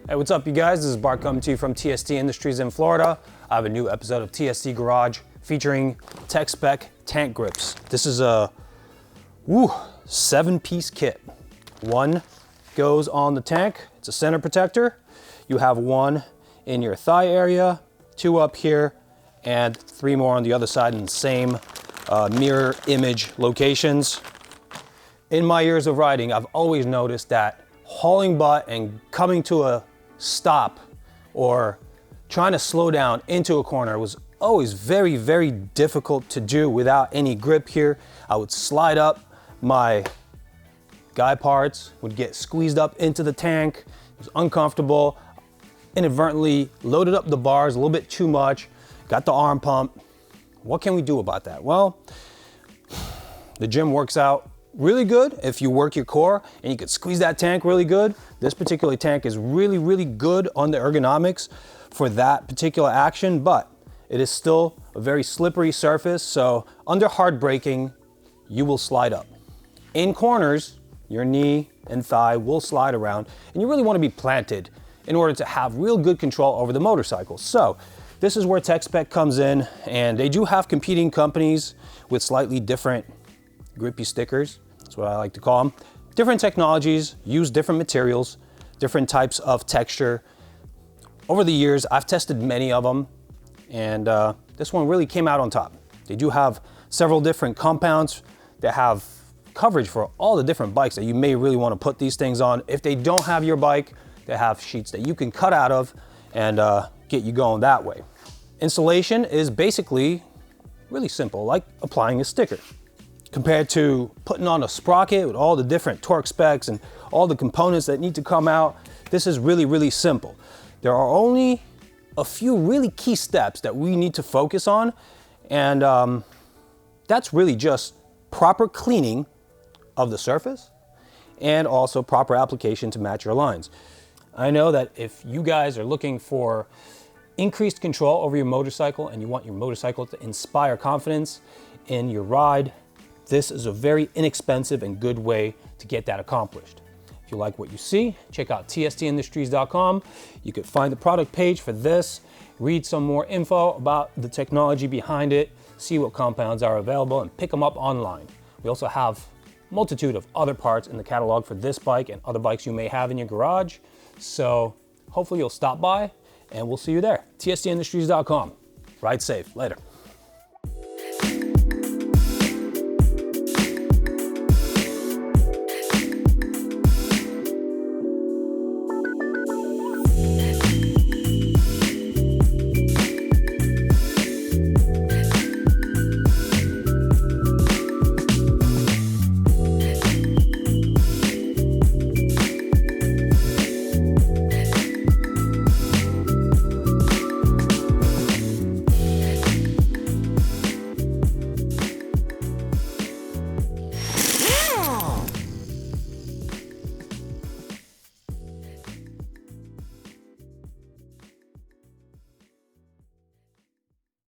Hey, what's up, you guys? This is Bart coming to you from TST Industries in Florida. I have a new episode of TST Garage featuring Tech-Spec tank grips. This is a 7-piece kit. One goes on the tank. It's a center protector. You have one in your thigh area, two up here, and three more on the other side in the same mirror image locations. In my years of riding, I've always noticed that hauling butt and coming to a stop or trying to slow down into a corner was always very, very difficult to do without any grip here. I would slide up, my guy parts would get squeezed up into the tank. It was uncomfortable. Inadvertently loaded up the bars a little bit too much, got the arm pump. What can we do about that? Well, the gym works out really good if you work your core and you could squeeze that tank really good. This particular tank is really, really good on the ergonomics for that particular action, but it is still a very slippery surface. So under hard braking, you will slide up. In corners, your knee and thigh will slide around, and you really want to be planted in order to have real good control over the motorcycle. So this is where Tech-Spec comes in, and they do have competing companies with slightly different grippy stickers. That's what I like to call them. Different technologies, use different materials, different types of texture. Over the years, I've tested many of them, and this one really came out on top. They do have several different compounds that have coverage for all the different bikes that you may really want to put these things on. If they don't have your bike, they have sheets that you can cut out of and get you going that way. Installation is basically really simple, like applying a sticker. Compared to putting on a sprocket with all the different torque specs and all the components that need to come out, this is really, really simple. There are only a few really key steps that we need to focus on, and that's really just proper cleaning of the surface and also proper application to match your lines. I know that if you guys are looking for increased control over your motorcycle and you want your motorcycle to inspire confidence in your ride, this is a very inexpensive and good way to get that accomplished. If you like what you see, check out tstindustries.com. You could find the product page for this, read some more info about the technology behind it, see what compounds are available, and pick them up online. We also have a multitude of other parts in the catalog for this bike and other bikes you may have in your garage. So hopefully you'll stop by and we'll see you there. tstindustries.com. Ride safe. Later.